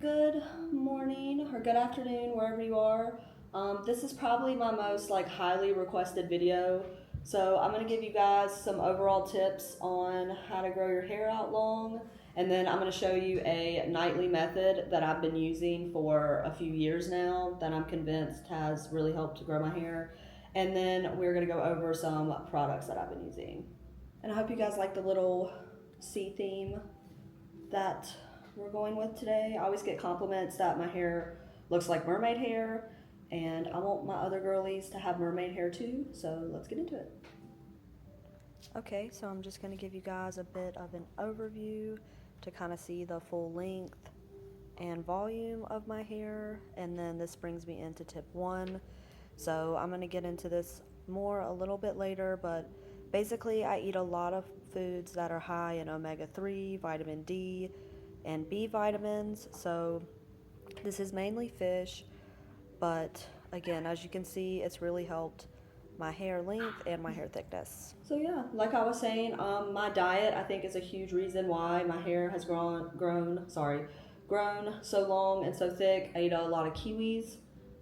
Good morning or good afternoon wherever you are. This is probably my most highly requested video. So I'm going to give you guys some overall tips on how to grow your hair out long. And then I'm going to show you a nightly method that I've been using for a few years now that I'm convinced has really helped to grow my hair. And then we're going to go over some products that I've been using. And I hope you guys like the little sea theme that we're going with today. I always get compliments that my hair looks like mermaid hair, and I want my other girlies to have mermaid hair too, so let's get into it. Okay, so I'm just going to give you guys a bit of an overview to kind of see the full length and volume of my hair, and then this brings me into tip 1. So I'm going to get into this more a little bit later, but basically I eat a lot of foods that are high in omega-3, vitamin D, and B vitamins. So this is mainly fish, but again, as you can see, it's really helped my hair length and my hair thickness. So yeah, like I was saying, my diet I think is a huge reason why my hair has grown so long and so thick. I eat a lot of kiwis,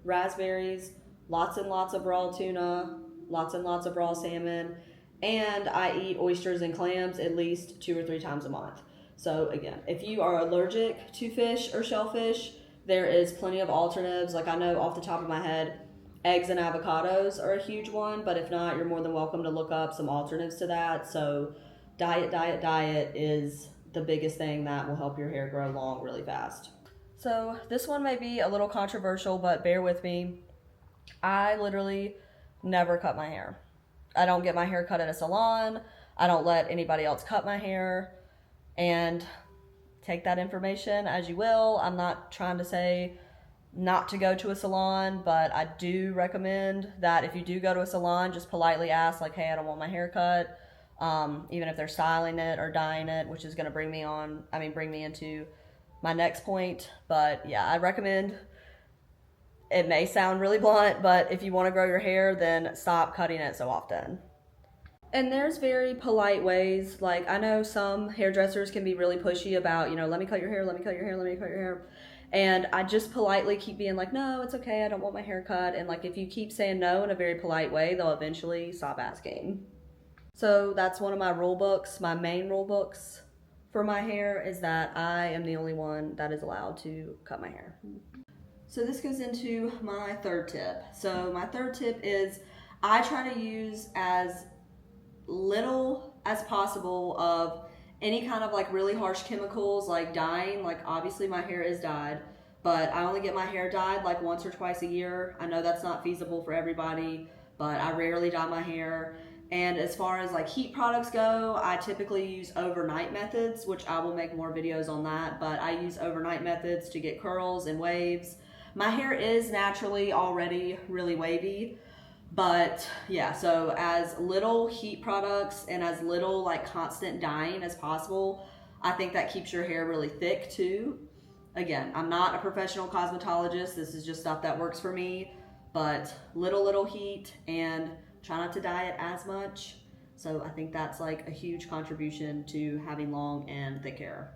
raspberries, lots and lots of raw tuna, lots and lots of raw salmon, and I eat oysters and clams at least 2 or 3 times a month. So again, if you are allergic to fish or shellfish, there is plenty of alternatives. Like I know off the top of my head, eggs and avocados are a huge one, but if not, you're more than welcome to look up some alternatives to that. So diet is the biggest thing that will help your hair grow long really fast. So this one may be a little controversial, but bear with me. I literally never cut my hair. I don't get my hair cut at a salon. I don't let anybody else cut my hair. And take that information as you will. I'm not trying to say not to go to a salon, but I do recommend that if you do go to a salon, just politely ask hey, I don't want my hair cut. Even if they're styling it or dyeing it, which is going to bring me into my next point. But yeah, I recommend. It may sound really blunt, but if you want to grow your hair, then stop cutting it so often. And there's very polite ways. I know some hairdressers can be really pushy about, let me cut your hair, let me cut your hair, let me cut your hair. And I just politely keep being no, it's okay, I don't want my hair cut. And if you keep saying no in a very polite way, they'll eventually stop asking. So that's one of my rule books. My main rule books for my hair is that I am the only one that is allowed to cut my hair. So this goes into my third tip. So my third tip is I try to use as little as possible of any kind of really harsh chemicals like dyeing. Obviously my hair is dyed, but I only get my hair dyed once or twice a year. I know that's not feasible for everybody, but I rarely dye my hair. And as far as heat products go, I typically use overnight methods, which I will make more videos on that, but I use overnight methods to get curls and waves. My hair is naturally already really wavy, but yeah, so as little heat products and as little constant dyeing as possible, I think that keeps your hair really thick too. Again, I'm not a professional cosmetologist. This is just stuff that works for me, but little heat and try not to dye it as much. So I think that's a huge contribution to having long and thick hair.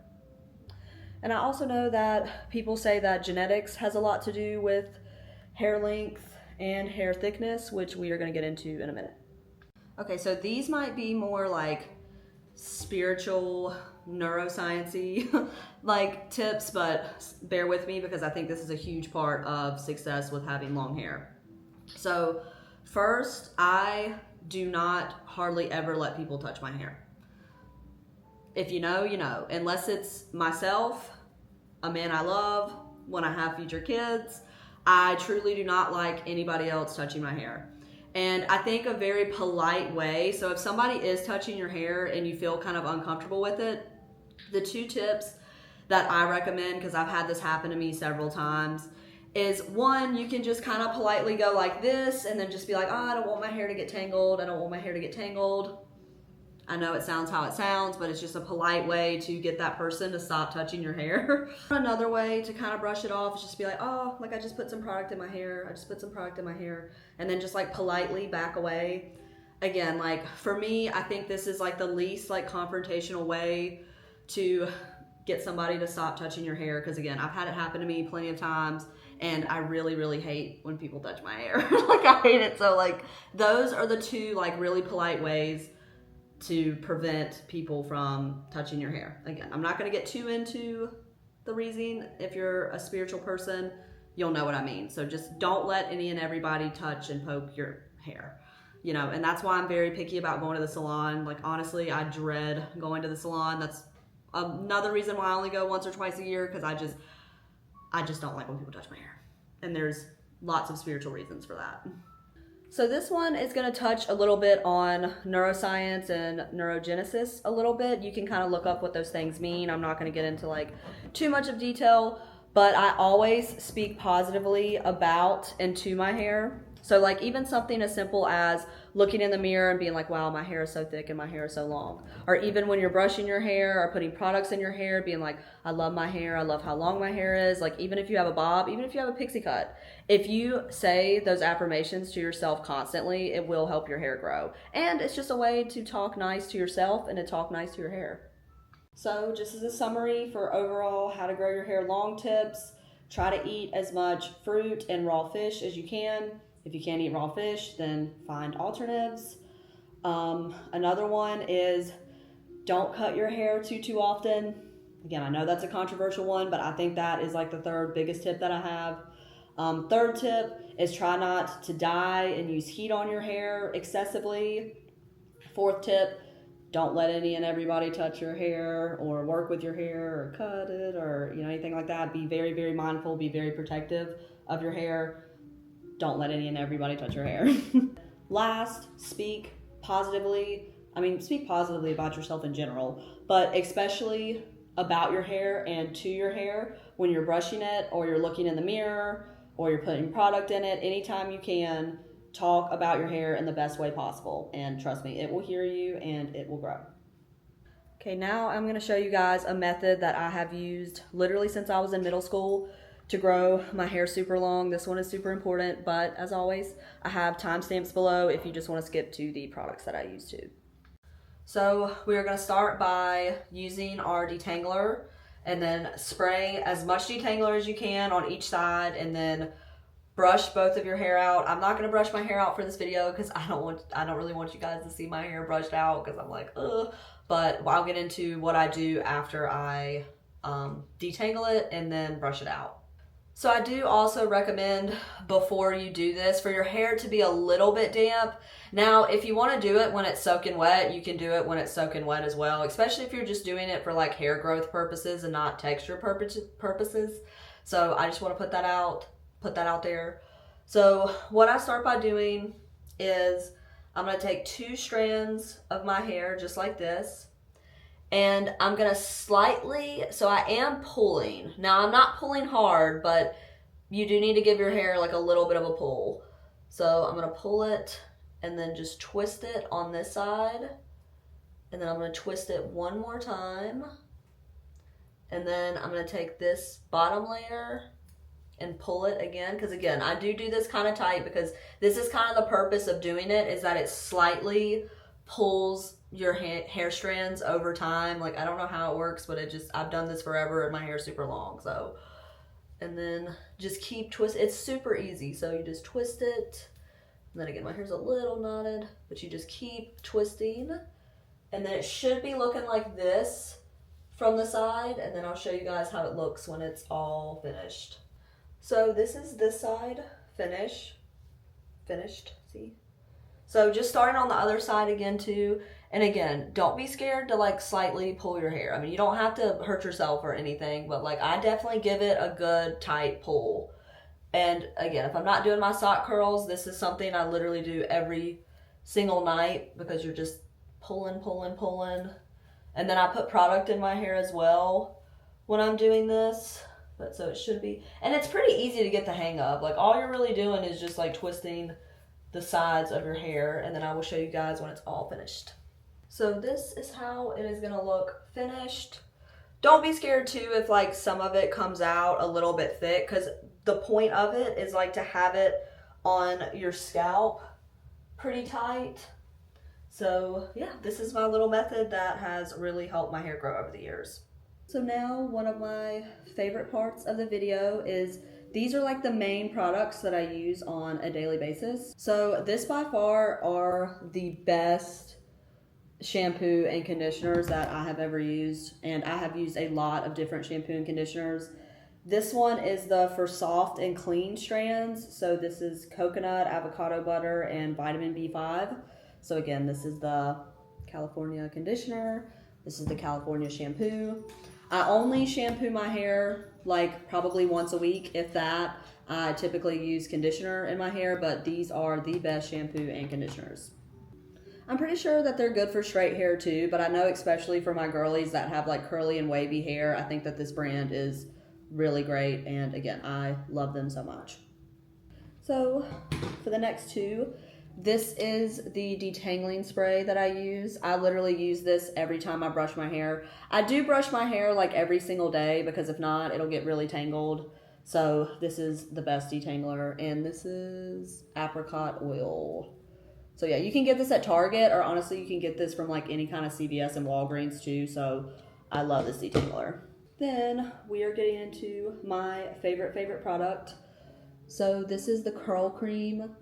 And I also know that people say that genetics has a lot to do with hair length and hair thickness, which we are going to get into in a minute. Okay, so these might be more spiritual, neuroscience-y tips, but bear with me because I think this is a huge part of success with having long hair. So first, I do not hardly ever let people touch my hair. If you know, you know. Unless it's myself, a man I love, when I have future kids, I truly do not like anybody else touching my hair. And I think a very polite way, so if somebody is touching your hair and you feel kind of uncomfortable with it, the 2 tips that I recommend, because I've had this happen to me several times, is 1, you can just kind of politely go like this and then just be oh, I don't want my hair to get tangled. I don't want my hair to get tangled. I know it sounds how it sounds, but it's just a polite way to get that person to stop touching your hair. Another way to kind of brush it off is just be oh, I just put some product in my hair. I just put some product in my hair. And then just politely back away. Again, for me, I think this is the least confrontational way to get somebody to stop touching your hair, because again, I've had it happen to me plenty of times, and I really, really hate when people touch my hair. Like, I hate it. So like, those are the two like really polite ways to prevent people from touching your hair. Again, I'm not going to get too into the reason. If you're a spiritual person, you'll know what I mean. So just don't let any and everybody touch and poke your hair, you know. And that's why I'm very picky about going to the salon. Like, honestly, I dread going to the salon. That's another reason why I only go once or twice a year, because I just don't like when people touch my hair. And there's lots of spiritual reasons for that. So this one is going to touch a little bit on neuroscience and neurogenesis a little bit. You can kind of look up what those things mean. I'm not going to get into like too much of detail, but I always speak positively about and to my hair. So like, even something as simple as looking in the mirror and being like, wow, my hair is so thick and my hair is so long. Or even when you're brushing your hair or putting products in your hair, being like, I love my hair, I love how long my hair is. Like, even if you have a bob, even if you have a pixie cut, if you say those affirmations to yourself constantly, it will help your hair grow. And it's just a way to talk nice to yourself and to talk nice to your hair. So just as a summary for overall how to grow your hair long tips, try to eat as much fruit and raw fish as you can. If you can't eat raw fish, then find alternatives. Another one is don't cut your hair too often. Again, I know that's a controversial one, but I think that is like the third biggest tip that I have. Third tip is try not to dye and use heat on your hair excessively. Fourth tip, don't let any and everybody touch your hair or work with your hair or cut it or, you know, anything like that. Be very, very mindful, be very protective of your hair. Don't let any and everybody touch your hair. Last, speak positively. I mean, speak positively about yourself in general, but especially about your hair and to your hair when you're brushing it or you're looking in the mirror or you're putting product in it. Anytime you can, talk about your hair in the best way possible. And trust me, it will hear you and it will grow. Okay, now I'm going to show you guys a method that I have used literally since I was in middle school to grow my hair super long. This one is super important, but as always, I have timestamps below if you just want to skip to the products that I use too. So we are going to start by using our detangler and then spray as much detangler as you can on each side and then brush both of your hair out. I'm not going to brush my hair out for this video because I don't really want you guys to see my hair brushed out because I'm like, ugh. But I'll get into what I do after I detangle it and then brush it out. So I do also recommend before you do this for your hair to be a little bit damp. Now, if you want to do it when it's soaking wet, you can do it when it's soaking wet as well, especially if you're just doing it for like hair growth purposes and not texture purposes. So I just want to put that out there. So what I start by doing is I'm going to take 2 strands of my hair just like this. And I'm going to slightly, so I am pulling. Now I'm not pulling hard, but you do need to give your hair like a little bit of a pull. So I'm going to pull it and then just twist it on this side. And then I'm going to twist it one more time. And then I'm going to take this bottom layer and pull it again. Because again, I do this kind of tight because this is kind of the purpose of doing it, is that it slightly pulls your hair strands over time. Like, I don't know how it works, but I've done this forever and my hair's super long. So, and then just keep twisting. It's super easy. So you just twist it. And then again, my hair's a little knotted, but you just keep twisting. And then it should be looking like this from the side. And then I'll show you guys how it looks when it's all finished. So this is this side finished, see? So just starting on the other side again too. And again, don't be scared to like slightly pull your hair. I mean, you don't have to hurt yourself or anything, but like I definitely give it a good tight pull. And again, if I'm not doing my sock curls, this is something I literally do every single night because you're just pulling. And then I put product in my hair as well when I'm doing this. But so it should be, and it's pretty easy to get the hang of. Like all you're really doing is just like twisting the sides of your hair, and then I will show you guys when it's all finished. So this is how it is gonna look finished. Don't be scared too if like some of it comes out a little bit thick, because the point of it is like to have it on your scalp pretty tight. So yeah, this is my little method that has really helped my hair grow over the years. So now one of my favorite parts of the video is these are like the main products that I use on a daily basis. So this by far are the best shampoo and conditioners that I have ever used, and I have used a lot of different shampoo and conditioners. This one is the For Soft and Clean strands. So this is coconut, avocado butter, and vitamin B5. So again, this is the California conditioner. This is the California shampoo. I only shampoo my hair like probably once a week, if that. I typically use conditioner in my hair, but these are the best shampoo and conditioners. I'm pretty sure that they're good for straight hair too, but I know especially for my girlies that have like curly and wavy hair, I think that this brand is really great, and again, I love them so much. So for the next two, this is the detangling spray that I use. I literally use this every time I brush my hair. I do brush my hair like every single day, because if not, it'll get really tangled. So this is the best detangler, and this is apricot oil. So yeah, you can get this at Target, or honestly, you can get this from like any kind of CVS and Walgreens too. So I love this detangler. Then we are getting into my favorite product. So this is the Curl Cream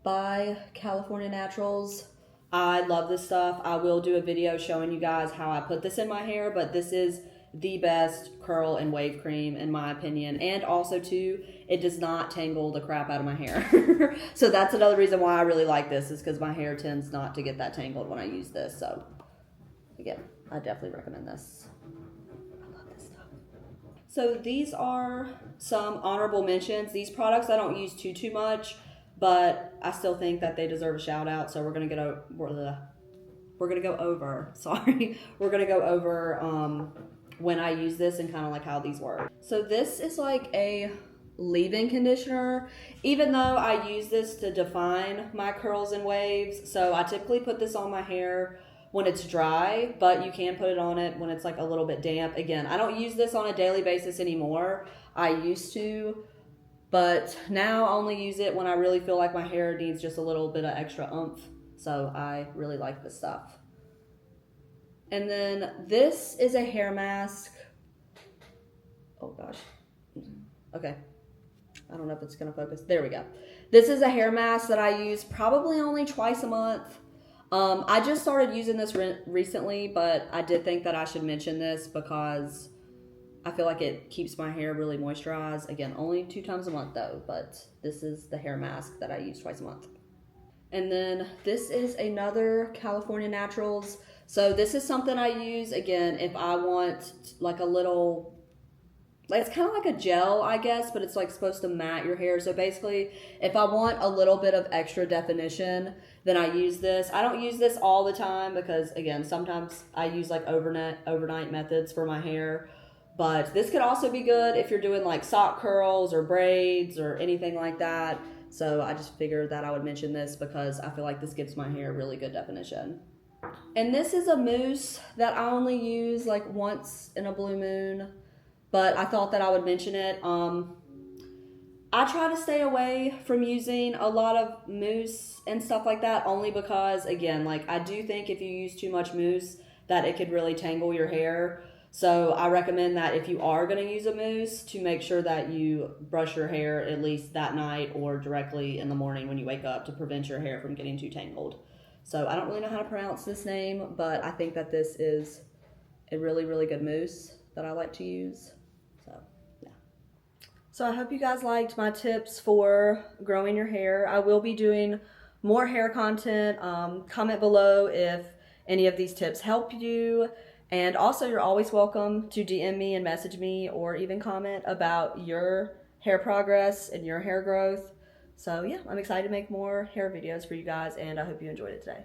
by California Naturals. I love this stuff. I will do a video showing you guys how I put this in my hair, but this is the best curl and wave cream in my opinion. And also too, it does not tangle the crap out of my hair. So that's another reason why I really like this, is because my hair tends not to get that tangled when I use this. So again, I definitely recommend this. I love this stuff. So these are some honorable mentions. These products I don't use too much, but I still think that they deserve a shout out. So we're gonna go over when I use this and kind of like how these work. So this is like a leave-in conditioner, even though I use this to define my curls and waves. So I typically put this on my hair when it's dry, but you can put it on it when it's like a little bit damp. Again, I don't use this on a daily basis anymore. I used to, but now I only use it when I really feel like my hair needs just a little bit of extra oomph. So I really like this stuff. And then this is a hair mask. Oh gosh. Okay. I don't know if it's gonna focus. There we go. This is a hair mask that I use probably only twice a month. I just started using this recently, but I did think that I should mention this because I feel like it keeps my hair really moisturized. Again, only 2 times a month though, but this is the hair mask that I use twice a month. And then this is another California Naturals. So this is something I use, again, if I want like a little, like it's kind of like a gel, I guess, but it's like supposed to mat your hair. So basically, if I want a little bit of extra definition, then I use this. I don't use this all the time because, again, sometimes I use like overnight methods for my hair. But this could also be good if you're doing like sock curls or braids or anything like that. So I just figured that I would mention this because I feel like this gives my hair really good definition. And this is a mousse that I only use like once in a blue moon, but I thought that I would mention it. I try to stay away from using a lot of mousse and stuff like that, only because, again, like I do think if you use too much mousse that it could really tangle your hair. So I recommend that if you are going to use a mousse, to make sure that you brush your hair at least that night or directly in the morning when you wake up to prevent your hair from getting too tangled. So I don't really know how to pronounce this name, but I think that this is a really, really good mousse that I like to use. So, yeah. So I hope you guys liked my tips for growing your hair. I will be doing more hair content. Comment below if any of these tips help you. And also, you're always welcome to DM me and message me or even comment about your hair progress and your hair growth. So yeah, I'm excited to make more hair videos for you guys, and I hope you enjoyed it today.